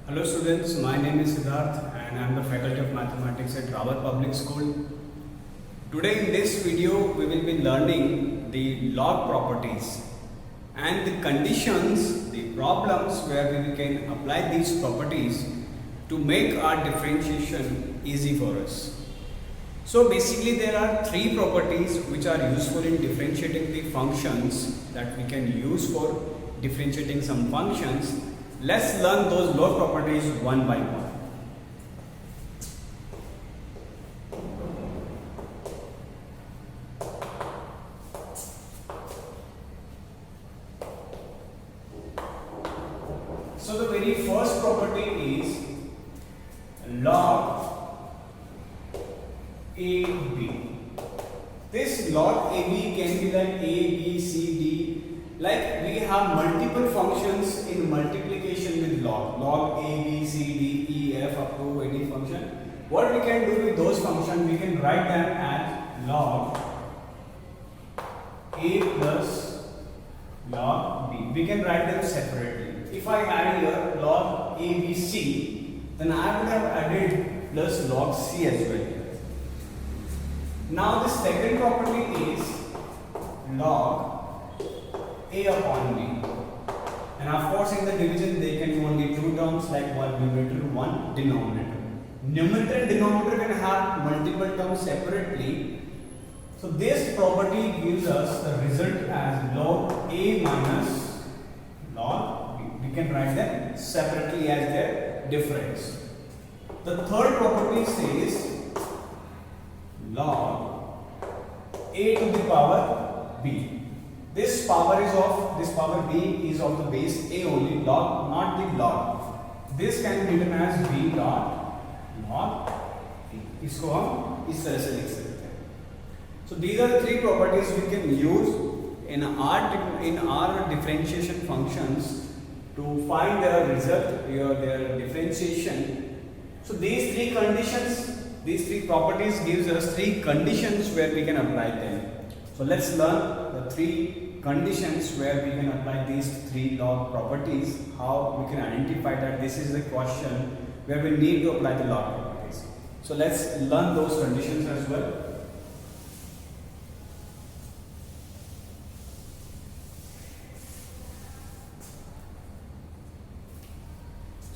Hello students, my name is Siddharth and I am the faculty of mathematics at Rawat Public School. Today in this video we will be learning the log properties and the conditions, the problems where we can apply these properties to make our differentiation easy for us. So basically there are three properties which are useful in differentiating the functions that we can use for differentiating some functions. Let's learn those log properties one by one. So the very first property is log AB. This log AB can be like A, B, C, D. Like we have multiple functions in multiplication with log A, B, C, D, E, F up to any function. What we can do with those functions, we can write them as log A plus log B. We can write them separately. If I add here log A, B, C, then I would have added plus log C as well. Now the second property is log A upon B, and of course in the division they can be only two terms, like one numerator, one denominator. Numerator and denominator can have multiple terms separately. So this property gives us the result as log A minus log B. We can write them separately as their difference. The third property says log A to the power B. This power B is of the base A only, log, not the log. This can be written as B dot log A. इसको हम इस तरह से लिख सकते हैं. So these are the three properties we can use in our differentiation functions to find their result, their differentiation. So these three conditions, these three properties gives us three conditions where we can apply them. So let's learn the three conditions where we can apply these three log properties, how we can identify that this is the question where we need to apply the log properties. So let's learn those conditions as well.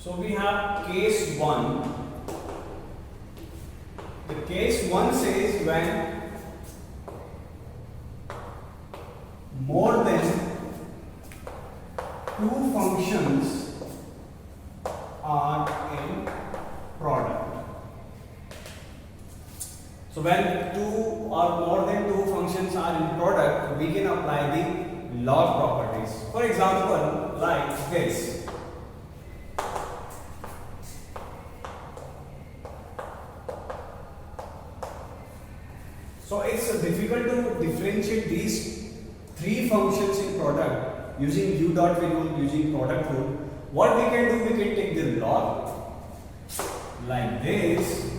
So we have case 1. The case 1 says when more than two functions are in product. So when two or more than two functions are in product, we can apply the log properties. For example, like this. So it's difficult to differentiate these three functions in product using u dot rule, using product rule. What we can do, we can take the log like this,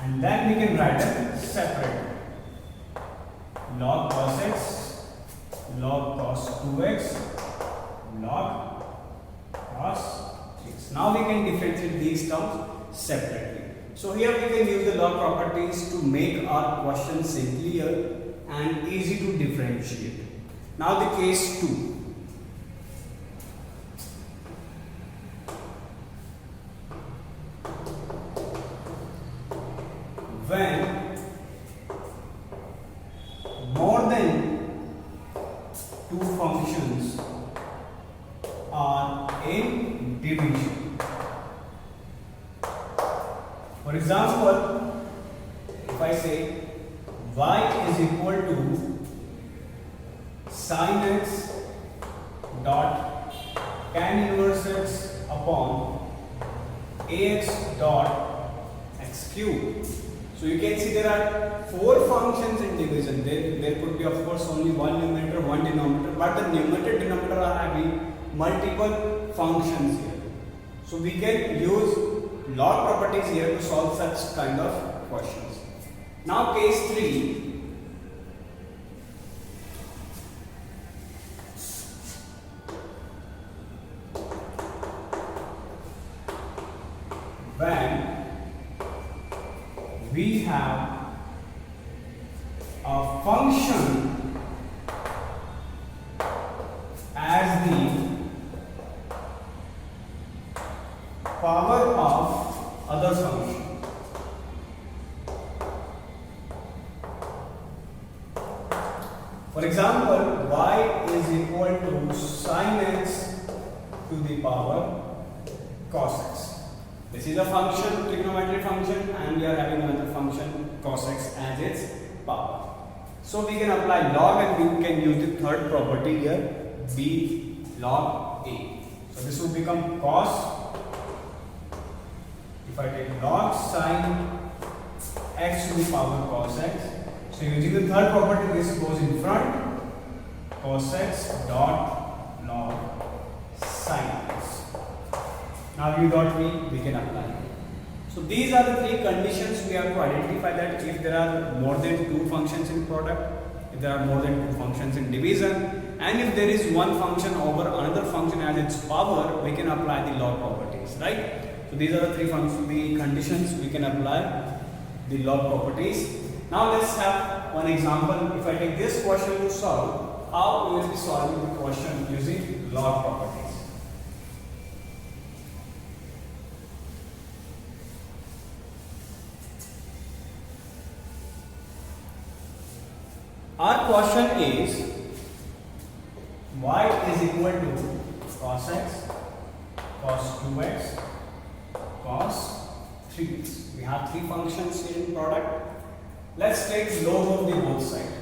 and then we can write them separate. Log cos x, log cos 2x, log cos 3x. Now we can differentiate these terms separately. So here we can use the log properties to make our question simpler and easy to differentiate. Now the case 2. When more than two functions are in division. For example, if I say y is equal to sin x dot tan inverse x upon ax dot x cube. So you can see there are four functions in division. There could be of course only one numerator, one denominator, but the numerator denominator are having multiple functions here. So we can use log properties here to solve such kind of questions. Now case 3. have a function as the power of other function. For example, y is equal to sin x to the power cos x. This is a function, trigonometric function, and we are having another function cos x as its power. So we can apply log and we can use the third property here, b log a. So this will become cos. If I take log sin x to the power cos x, so using the third property, this goes in front, cos x dot log sin x. Now you got me, we can apply. So these are the three conditions we have to identify, that if there are more than two functions in product, if there are more than two functions in division, and if there is one function over another function as its power, we can apply the log properties, right? So these are the three the conditions we can apply the log properties. Now let's have one example. If I take this question to solve, how we will be solving the question using log properties. Our question is y is equal to cos x, cos 2x, cos 3x. We have three functions here in product. Let's take log of the both sides.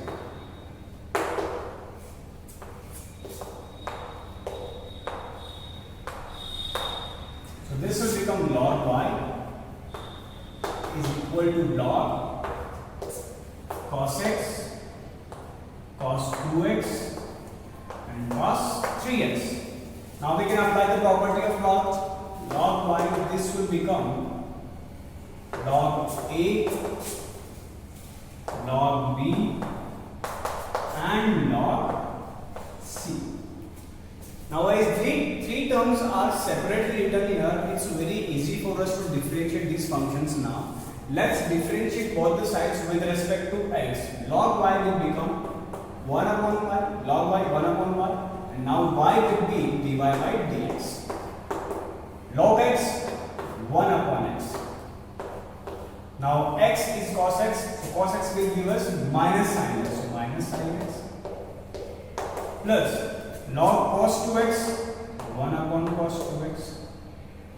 So this will become log y is equal to log cos x, cos 2x and cos 3x. Now we can apply the property of log. Log y, this will become log a, log b and log c. Now as three terms are separately written here, it's very easy for us to differentiate these functions now. Let's differentiate both the sides with respect to x. Log y will become 1 upon y, log y 1 upon y, and now y will be dy by dx. Log x 1 upon x. Now x is cos x, so cos x will give us minus sin x, so minus sin x, plus log cos 2x 1 upon cos 2x.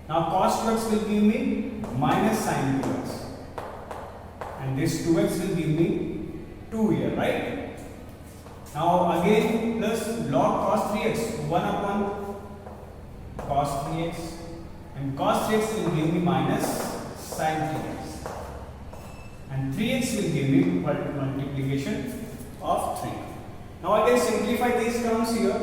Now cos 2x will give me minus sin 2x, and this 2x will give me 2 here, right? Now again plus log cos 3x 1 upon cos 3x, and cos 3x will give me minus sin 3x, and 3x will give me multiplication of 3. Now I can simplify these terms here.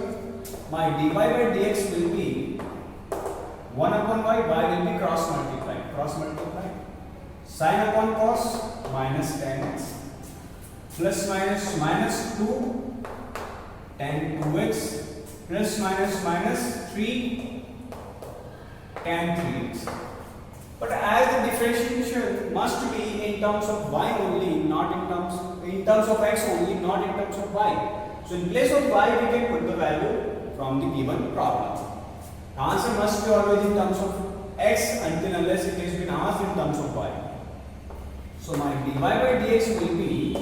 My dy by dx will be 1 upon y will be cross multiply. Sin upon cos minus tan x, plus minus 2 tan 2x, plus minus 3 tan 3x. But as the differentiation must be in terms of y only, not in terms of x only, not in terms of y. So in place of y, we can put the value from the given problem. The answer must be always in terms of x until unless it has been asked in terms of y. So my dy by dx will be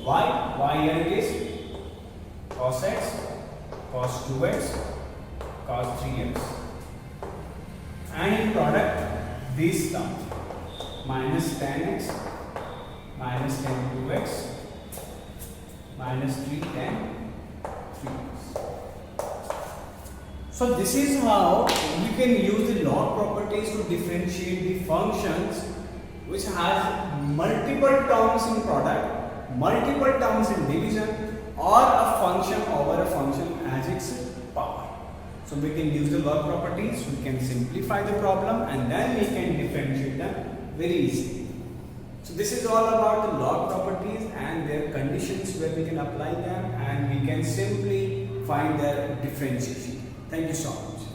y here it is cos x, cos 2x, cos 3x, and in product this term minus tan x, minus tan 2x, minus 3 tan 3x. So this is how we can use the log properties to differentiate the functions which has multiple terms in product, multiple terms in division, or a function over a function as its power. So we can use the log properties, we can simplify the problem, and then we can differentiate them very easily. So this is all about the log properties and their conditions where we can apply them, and we can simply find their differentiation. Thank you so much.